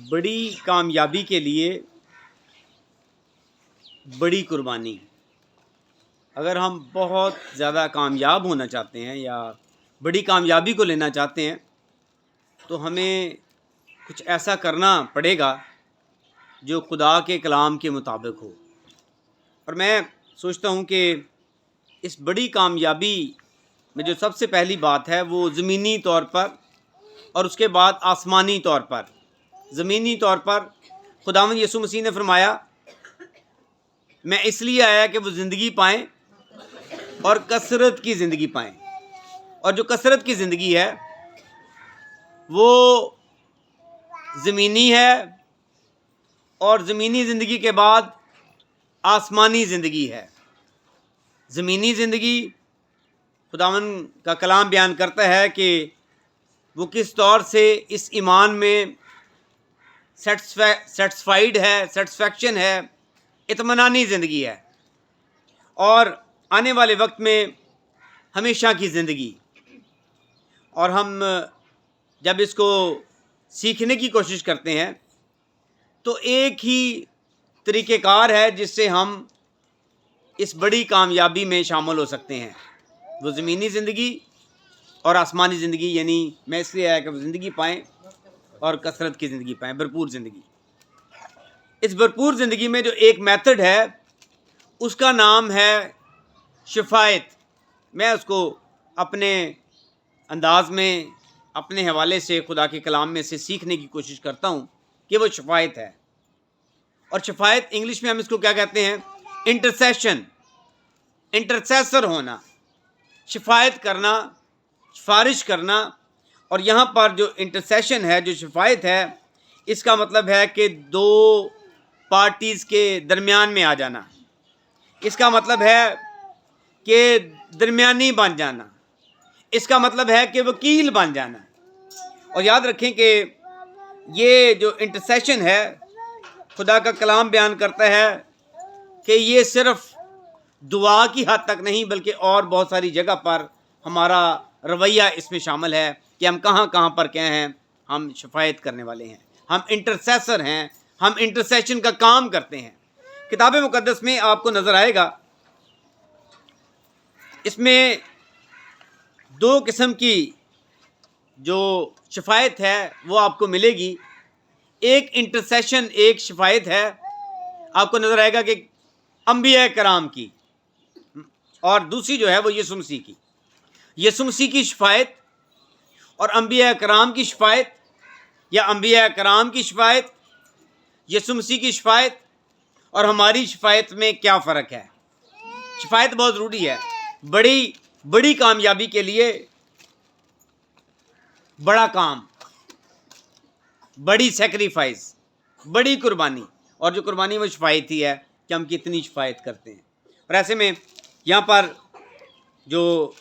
بڑی کامیابی کے لیے بڑی قربانی. اگر ہم بہت زیادہ کامیاب ہونا چاہتے ہیں یا بڑی کامیابی کو لینا چاہتے ہیں تو ہمیں کچھ ایسا کرنا پڑے گا جو خدا کے کلام کے مطابق ہو. اور میں سوچتا ہوں کہ اس بڑی کامیابی میں جو سب سے پہلی بات ہے وہ زمینی طور پر اور اس کے بعد آسمانی طور پر. زمینی طور پر خداوند یسوع مسیح نے فرمایا میں اس لیے آیا کہ وہ زندگی پائیں اور کثرت کی زندگی پائیں. اور جو کثرت کی زندگی ہے وہ زمینی ہے اور زمینی زندگی کے بعد آسمانی زندگی ہے. زمینی زندگی خداوند کا کلام بیان کرتا ہے کہ وہ کس طور سے اس ایمان میں سیٹسفائیڈ ہے، سیٹسفیکشن ہے، اطمینانی زندگی ہے. اور آنے والے وقت میں ہمیشہ کی زندگی. اور ہم جب اس کو سیکھنے کی کوشش کرتے ہیں تو ایک ہی طریقہ کار ہے جس سے ہم اس بڑی کامیابی میں شامل ہو سکتے ہیں. وہ زمینی زندگی اور آسمانی زندگی، یعنی میں اس لیے آیا کہ وہ زندگی پائیں اور کثرت کی زندگی پائیں، بھرپور زندگی. اس بھرپور زندگی میں جو ایک میتھڈ ہے اس کا نام ہے شفایت. میں اس کو اپنے انداز میں اپنے حوالے سے خدا کے کلام میں سے سیکھنے کی کوشش کرتا ہوں کہ وہ شفایت ہے. اور شفایت انگلش میں ہم اس کو کیا کہتے ہیں؟ انٹرسیشن، انٹرسیسر ہونا، شفایت کرنا، سفارش کرنا. اور یہاں پر جو انٹرسیشن ہے، جو شفایت ہے، اس کا مطلب ہے کہ دو پارٹیز کے درمیان میں آ جانا. اس کا مطلب ہے کہ درمیانی بن جانا. اس کا مطلب ہے کہ وکیل بن جانا. اور یاد رکھیں کہ یہ جو انٹرسیشن ہے خدا کا کلام بیان کرتا ہے کہ یہ صرف دعا کی حد تک نہیں بلکہ اور بہت ساری جگہ پر ہمارا رویہ اس میں شامل ہے کہ ہم کہاں کہاں پر کیا ہیں، ہم شفایت کرنے والے ہیں، ہم انٹرسیسر ہیں، ہم انٹرسیشن کا کام کرتے ہیں. کتاب مقدس میں آپ کو نظر آئے گا اس میں دو قسم کی جو شفایت ہے وہ آپ کو ملے گی. ایک انٹرسیشن، ایک شفایت ہے آپ کو نظر آئے گا کہ انبیاء کرام کی، اور دوسری جو ہے وہ یسوع مسیح کی. یسوع مسیح کی شفایت اور انبیاء کرام کی شفایت، یا انبیاء کرام کی شفایت، یسوع مسیح کی شفایت اور ہماری شفایت میں کیا فرق ہے؟ شفایت بہت ضروری ہے. بڑی کامیابی کے لیے بڑا کام، بڑی سیکریفائس، بڑی قربانی. اور جو قربانی وہ شفایت ہی ہے کہ ہم کتنی شفایت کرتے ہیں. اور ایسے میں یہاں پر جو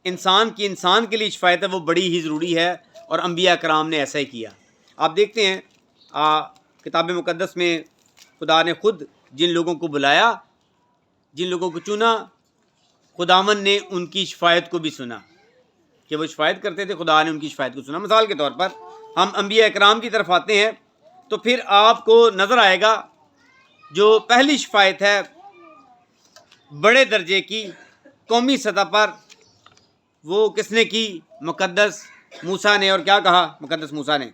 انسان کے لیے شفایت ہے وہ بڑی ہی ضروری ہے، اور انبیاء کرام نے ایسا ہی کیا. آپ دیکھتے ہیں کتاب مقدس میں خدا نے خود جن لوگوں کو بلایا، جن لوگوں کو چنا، خداوند نے ان کی شفایت کو بھی سنا کہ وہ شفایت کرتے تھے. خدا نے ان کی شفایت کو سنا. مثال کے طور پر ہم انبیاء کرام کی طرف آتے ہیں تو پھر آپ کو نظر آئے گا جو پہلی شفایت ہے بڑے درجے کی قومی سطح پر، وہ کس نے کی؟ مقدس موسیٰ نے. اور کیا کہا مقدس موسیٰ نے؟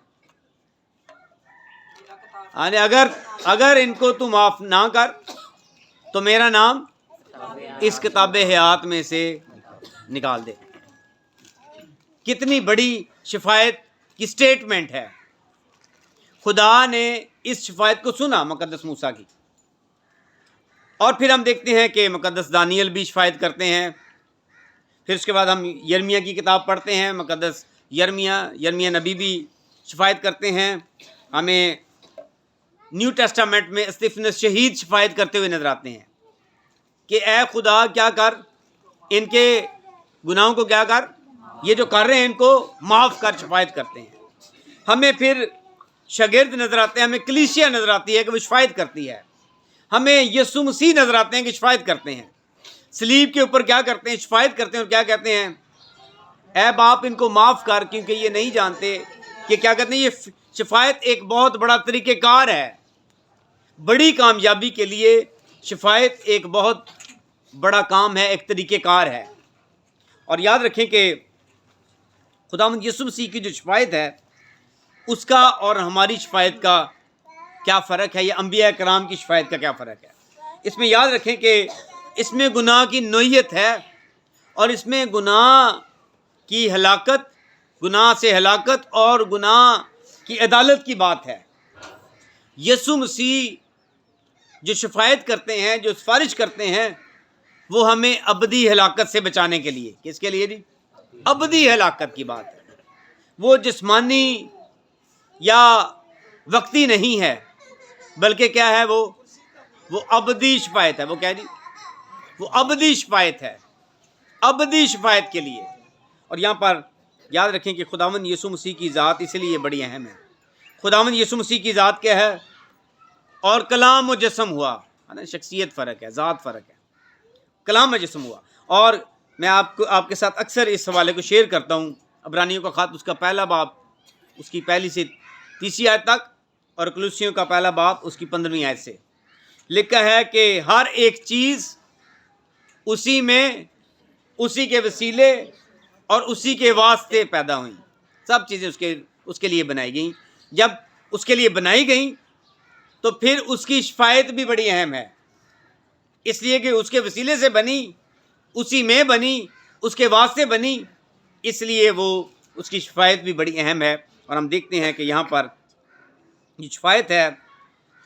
اگر ان کو تو معاف نہ کر تو میرا نام اس کتاب حیات میں سے نکال دے. کتنی بڑی شفایت کی سٹیٹمنٹ ہے. خدا نے اس شفایت کو سنا مقدس موسیٰ کی. اور پھر ہم دیکھتے ہیں کہ مقدس دانیل بھی شفایت کرتے ہیں. پھر اس کے بعد ہم یرمیہ کی کتاب پڑھتے ہیں، مقدس یرمیہ نبی بھی شفایت کرتے ہیں. ہمیں نیو ٹیسٹامنٹ میں استفنس شہید شفایت کرتے ہوئے نظر آتے ہیں کہ اے خدا کیا کر، ان کے گناہوں کو کیا کر، یہ جو کر رہے ہیں ان کو معاف کر. شفایت کرتے ہیں. ہمیں پھر شاگرد نظر آتے ہیں، ہمیں کلیسیا نظر آتی ہے کہ وہ شفایت کرتی ہے. ہمیں یسوع مسیح نظر آتے ہیں کہ شفایت کرتے ہیں. صلیب کے اوپر کیا کرتے ہیں؟ شفایت کرتے ہیں. اور کیا کہتے ہیں؟ اے باپ ان کو معاف کر کیونکہ یہ نہیں جانتے کہ کیا کہتے ہیں. یہ شفایت ایک بہت بڑا طریقہ کار ہے. بڑی کامیابی کے لیے شفایت ایک بہت بڑا کام ہے، ایک طریقہ کار ہے. اور یاد رکھیں کہ خداوند یسوع مسیح کی جو شفایت ہے اس کا اور ہماری شفایت کا کیا فرق ہے، یا انبیاء کرام کی شفایت کا کیا فرق ہے. اس میں یاد رکھیں کہ اس میں گناہ کی نوعیت ہے، اور اس میں گناہ کی ہلاکت، گناہ سے ہلاکت اور گناہ کی عدالت کی بات ہے. یسوع مسیح جو شفایت کرتے ہیں، جو سفارش کرتے ہیں، وہ ہمیں ابدی ہلاکت سے بچانے کے لیے. کس کے لیے جی؟ ابدی ہلاکت کی بات ہے. وہ جسمانی یا وقتی نہیں ہے، بلکہ کیا ہے؟ وہ ابدی شفایت ہے. وہ کیا جی؟ وہ ابدی شفایت ہے، ابدی شفایت کے لیے. اور یہاں پر یاد رکھیں کہ خداوند یسوع مسیح کی ذات اس لیے بڑی اہم ہے. خداوند یسوع مسیح کی ذات کیا ہے؟ اور کلام مجسم ہوا ہے نا. شخصیت فرق ہے، ذات فرق ہے. کلام مجسم ہوا. اور میں آپ کے ساتھ اکثر اس حوالے کو شیئر کرتا ہوں. عبرانیوں کا خط، اس کا پہلا باب، اس کی پہلی سے 30 آیت تک، اور کولوسیوں کا پہلا باب، اس کی 15ویں آیت سے لکھا ہے کہ ہر ایک چیز اسی میں، اسی کے وسیلے اور اسی کے واسطے پیدا ہوئیں. سب چیزیں اس کے لیے بنائی گئیں. جب اس کے لیے بنائی گئیں تو پھر اس کی شفایت بھی بڑی اہم ہے، اس لیے کہ اس کے وسیلے سے بنی، اسی میں بنی، اس کے واسطے بنی، اس لیے وہ اس کی شفایت بھی بڑی اہم ہے. اور ہم دیکھتے ہیں کہ یہاں پر جو شفایت ہے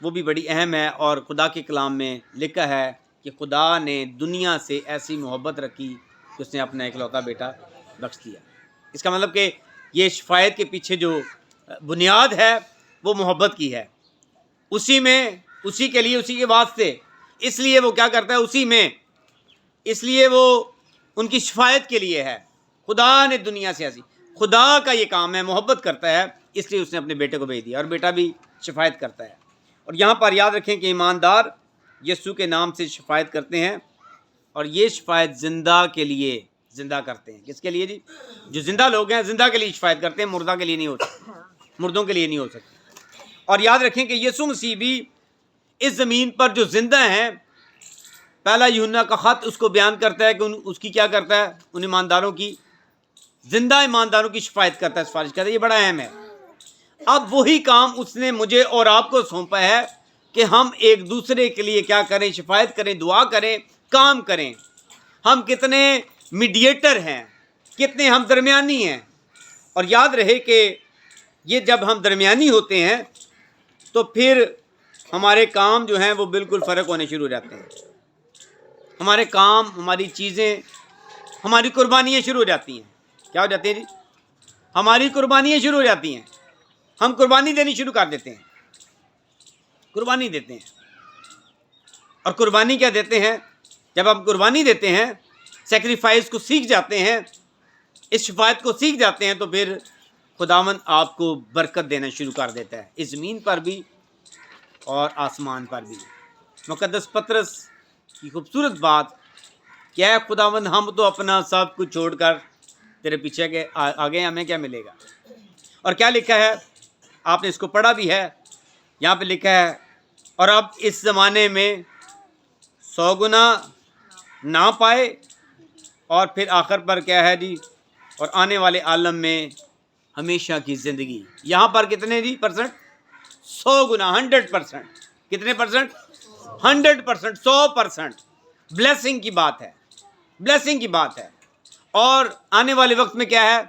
وہ بھی بڑی اہم ہے. اور خدا کے کلام میں لکھا ہے کہ خدا نے دنیا سے ایسی محبت رکھی کہ اس نے اپنا اکلوتا بیٹا بخش دیا. اس کا مطلب کہ یہ شفایت کے پیچھے جو بنیاد ہے وہ محبت کی ہے. اسی میں، اسی کے لیے، اسی کے واسطے. اس لیے وہ کیا کرتا ہے؟ اسی میں، اس لیے وہ ان کی شفایت کے لیے ہے. خدا نے دنیا سے ایسی، خدا کا یہ کام ہے، محبت کرتا ہے، اس لیے اس نے اپنے بیٹے کو بھیج دیا، اور بیٹا بھی شفایت کرتا ہے. اور یہاں پر یاد رکھیں کہ ایماندار یسوع کے نام سے شفایت کرتے ہیں، اور یہ شفایت زندہ کے لیے زندہ کرتے ہیں. کس کے لیے جی؟ جو زندہ لوگ ہیں زندہ کے لیے شفایت کرتے ہیں، مردہ کے لیے نہیں ہو سکتی، مردوں کے لیے نہیں ہو سکتی. اور یاد رکھیں کہ یسوع مسیح بھی اس زمین پر جو زندہ ہیں، پہلا یوحنا کا خط اس کو بیان کرتا ہے کہ اس کی کیا کرتا ہے؟ ان ایمانداروں کی، زندہ ایمانداروں کی شفایت کرتا ہے، سفارش کرتا ہے. یہ بڑا اہم ہے. اب وہی کام اس نے مجھے اور آپ کو سونپا ہے کہ ہم ایک دوسرے کے لیے کیا کریں؟ شفایت کریں، دعا کریں، کام کریں. ہم کتنے میڈیٹر ہیں، کتنے ہم درمیانی ہیں. اور یاد رہے کہ یہ جب ہم درمیانی ہوتے ہیں تو پھر ہمارے کام جو ہیں وہ بالکل فرق ہونے شروع ہو جاتے ہیں. ہمارے کام، ہماری چیزیں، ہماری قربانیاں شروع ہو جاتی ہیں. کیا ہو جاتی ہیں جی؟ ہماری قربانیاں شروع ہو جاتی ہیں. ہم قربانی دینی شروع کر دیتے ہیں، قربانی دیتے ہیں. اور قربانی کیا دیتے ہیں؟ جب ہم قربانی دیتے ہیں، سیکریفائس کو سیکھ جاتے ہیں، اس شفایت کو سیکھ جاتے ہیں، تو پھر خداوند آپ کو برکت دینا شروع کر دیتا ہے، اس زمین پر بھی اور آسمان پر بھی. مقدس پطرس کی خوبصورت بات کیا ہے؟ خداوند ہم تو اپنا سب کچھ چھوڑ کر تیرے پیچھے کے آگے، ہمیں کیا ملے گا؟ اور کیا لکھا ہے؟ آپ نے اس کو پڑھا بھی ہے. یہاں پہ لکھا ہے، اور اب اس زمانے میں 100 گنا نہ پائے، اور پھر آخر پر کیا ہے جی؟ اور آنے والے عالم میں ہمیشہ کی زندگی. یہاں پر کتنے جی پرسنٹ؟ 100 گنا، 100%. کتنے پرسنٹ؟ 100%، 100%. بلیسنگ کی بات ہے، بلیسنگ کی بات ہے. اور آنے والے وقت میں کیا ہے؟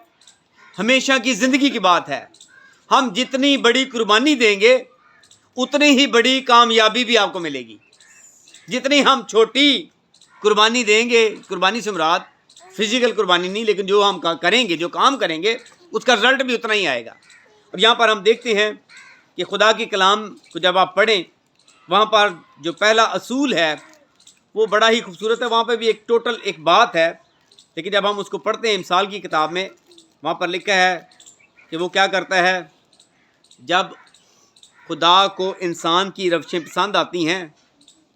ہمیشہ کی زندگی کی بات ہے. ہم جتنی بڑی قربانی دیں گے اتنی ہی بڑی کامیابی بھی آپ کو ملے گی. جتنی ہم چھوٹی قربانی دیں گے، قربانی سے مراد فزیکل قربانی نہیں، لیکن جو ہم کریں گے، جو کام کریں گے، اس کا رزلٹ بھی اتنا ہی آئے گا. اور یہاں پر ہم دیکھتے ہیں کہ خدا کے کلام کو جب آپ پڑھیں، وہاں پر جو پہلا اصول ہے وہ بڑا ہی خوبصورت ہے. وہاں پہ بھی ایک ٹوٹل ایک بات ہے، لیکن جب ہم اس کو پڑھتے ہیں امثال کی کتاب میں، وہاں پر لکھا ہے کہ وہ کیا کرتا ہے؟ جب خدا کو انسان کی روشیں پسند آتی ہیں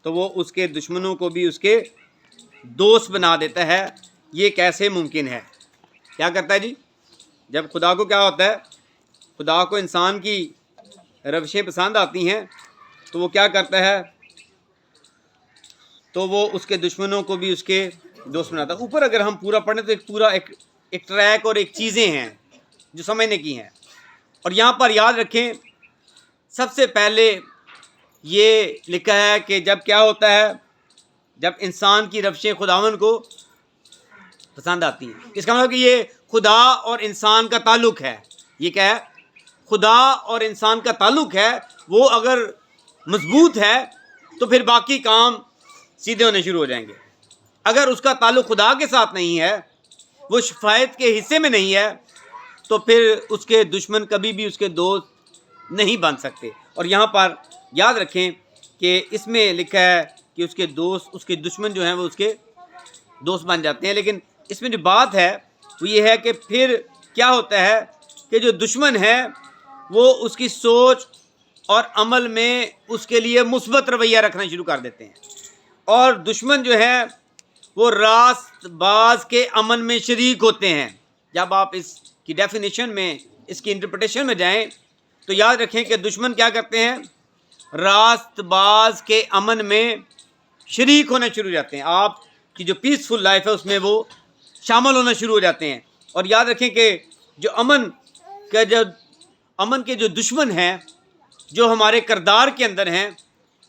تو وہ اس کے دشمنوں کو بھی اس کے دوست بنا دیتا ہے. یہ کیسے ممکن ہے؟ کیا کرتا ہے جی؟ جب خدا کو کیا ہوتا ہے؟ خدا کو انسان کی روشیں پسند آتی ہیں تو وہ کیا کرتا ہے, تو وہ اس کے دشمنوں کو بھی اس کے دوست بناتا ہے. اوپر اگر ہم پورا پڑھیں تو ایک پورا ایک ٹریک اور ایک چیزیں ہیں جو سمجھنے کی ہیں. اور یہاں پر یاد رکھیں سب سے پہلے یہ لکھا ہے کہ جب کیا ہوتا ہے, جب انسان کی روشیں خداوند کو پسند آتی ہیں. اس کا مطلب کہ یہ خدا اور انسان کا تعلق ہے. یہ کیا ہے؟ خدا اور انسان کا تعلق ہے. وہ اگر مضبوط ہے تو پھر باقی کام سیدھے ہونے شروع ہو جائیں گے. اگر اس کا تعلق خدا کے ساتھ نہیں ہے, وہ شفاعت کے حصے میں نہیں ہے, تو پھر اس کے دشمن کبھی بھی اس کے دوست نہیں بن سکتے. اور یہاں پر یاد رکھیں کہ اس میں لکھا ہے کہ اس کے دوست, اس کے دشمن جو ہیں وہ اس کے دوست بن جاتے ہیں. لیکن اس میں جو بات ہے وہ یہ ہے کہ پھر کیا ہوتا ہے کہ جو دشمن ہے وہ اس کی سوچ اور عمل میں اس کے لیے مثبت رویہ رکھنا شروع کر دیتے ہیں. اور دشمن جو ہے وہ راست باز کے امن میں شریک ہوتے ہیں. جب آپ اس کی ڈیفینیشن میں, اس کی انٹرپریٹیشن میں جائیں تو یاد رکھیں کہ دشمن کیا کرتے ہیں, راست باز کے امن میں شریک ہونا شروع ہو جاتے ہیں. آپ کی جو پیسفل لائف ہے اس میں وہ شامل ہونا شروع ہو جاتے ہیں. اور یاد رکھیں کہ جو امن کے جو دشمن ہیں, جو ہمارے کردار کے اندر ہیں,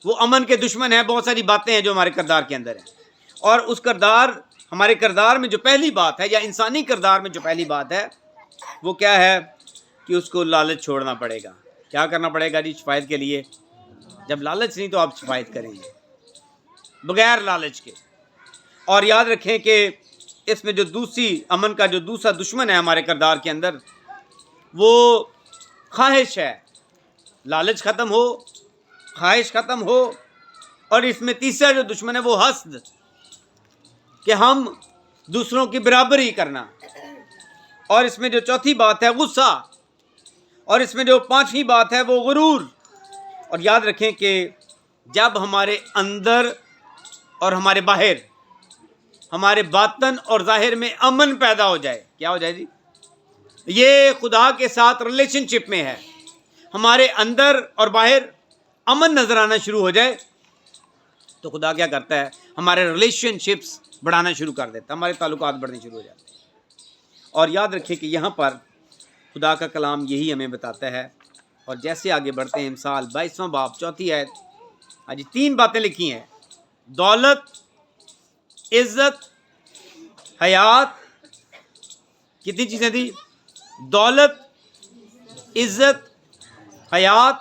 وہ امن کے دشمن ہیں. بہت ساری باتیں ہیں جو ہمارے کردار کے اندر ہیں, اور اس کردار, ہمارے کردار میں جو پہلی بات ہے, یا انسانی کردار میں جو پہلی بات ہے وہ کیا ہے کہ اس کو لالچ چھوڑنا پڑے گا. کیا کرنا پڑے گا جی شفاعت کے لیے؟ جب لالچ نہیں تو آپ شفاعت کریں گے بغیر لالچ کے. اور یاد رکھیں کہ اس میں جو دوسری امن کا جو دوسرا دشمن ہے ہمارے کردار کے اندر, وہ خواہش ہے. لالچ ختم ہو, خواہش ختم ہو. اور اس میں تیسرا جو دشمن ہے وہ حسد, کہ ہم دوسروں کی برابری کرنا. اور اس میں جو چوتھی بات ہے غصہ. اور اس میں جو پانچویں بات ہے وہ غرور. اور یاد رکھیں کہ جب ہمارے اندر اور ہمارے باہر, ہمارے باطن اور ظاہر میں امن پیدا ہو جائے, کیا ہو جائے جی؟ یہ خدا کے ساتھ ریلیشن شپ میں ہے. ہمارے اندر اور باہر امن نظر آنا شروع ہو جائے تو خدا کیا کرتا ہے, ہمارے ریلیشن شپس بڑھانا شروع کر دیتا ہے, ہمارے تعلقات بڑھنے شروع ہو جاتے ہیں. اور یاد رکھیں کہ یہاں پر خدا کا کلام یہی ہمیں بتاتا ہے. اور جیسے آگے بڑھتے ہیں, مثال 22واں باب 4 آیت, ہاں جی 3 باتیں لکھی ہیں, دولت, عزت, حیات. کتنی چیزیں تھی؟ دولت, عزت, حیات,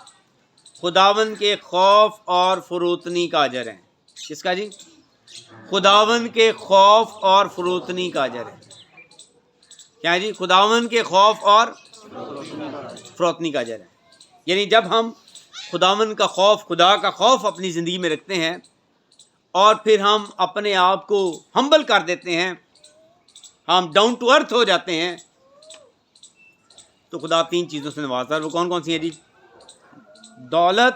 خداوند کے خوف اور فروتنی کا اجر ہے. کس کا جی؟ خداوند کے خوف اور فروتنی کا اجر ہے. کیا جی؟ خداوند کے خوف اور فروتنی کا اجر ہے. یعنی جب ہم خداوند کا خوف, خدا کا خوف اپنی زندگی میں رکھتے ہیں, اور پھر ہم اپنے آپ کو ہمبل کر دیتے ہیں, ہم ڈاؤن ٹو ارتھ ہو جاتے ہیں, تو خدا 3 چیزوں سے نوازتا ہے. وہ کون کون سی ہیں جی؟ دولت,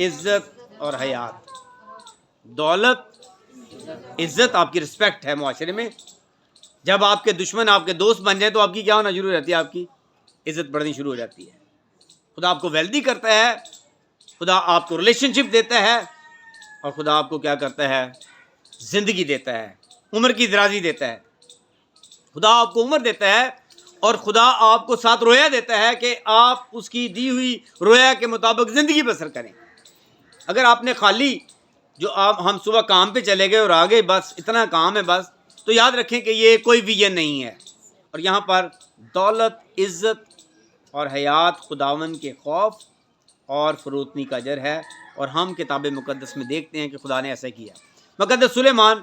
عزت اور حیات. دولت, عزت, آپ کی رسپیکٹ ہے معاشرے میں. جب آپ کے دشمن آپ کے دوست بن جائیں تو آپ کی کیا ہونا شروع ہو جاتی ہے؟ آپ کی عزت بڑھنی شروع ہو جاتی ہے. خدا آپ کو ویلدی کرتا ہے, خدا آپ کو ریلیشن شپ دیتا ہے, اور خدا آپ کو کیا کرتا ہے؟ زندگی دیتا ہے, عمر کی درازی دیتا ہے. خدا آپ کو عمر دیتا ہے, اور خدا آپ کو ساتھ رویا دیتا ہے کہ آپ اس کی دی ہوئی رویا کے مطابق زندگی بسر کریں. اگر آپ نے خالی جو ہم صبح کام پہ چلے گئے اور آگے بس اتنا کام ہے بس, تو یاد رکھیں کہ یہ کوئی ویژن نہیں ہے. اور یہاں پر دولت, عزت اور حیات خداوند کے خوف اور فروتنی کا اجر ہے. اور ہم کتاب مقدس میں دیکھتے ہیں کہ خدا نے ایسا کیا. مقدس سلیمان,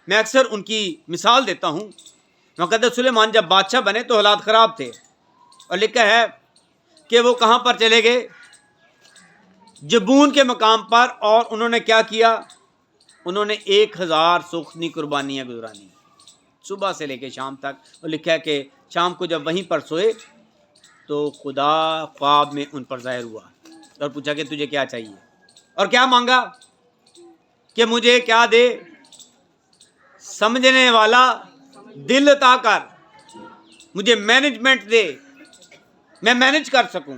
میں اکثر ان کی مثال دیتا ہوں. مقدس سلیمان جب بادشاہ بنے تو حالات خراب تھے, اور لکھا ہے کہ وہ کہاں پر چلے گئے؟ جبون کے مقام پر. اور انہوں نے کیا کیا؟ انہوں نے 1000 سوختنی قربانیاں گزرانی صبح سے لے کے شام تک. اور لکھا ہے کہ شام کو جب وہیں پر سوئے تو خدا خواب میں ان پر ظاہر ہوا اور پوچھا کہ تجھے کیا چاہیے؟ اور کیا مانگا؟ کہ مجھے کیا دے؟ سمجھنے والا دل عطا کر, مجھے مینجمنٹ دے, میں مینج کر سکوں.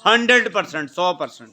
100%, 100%।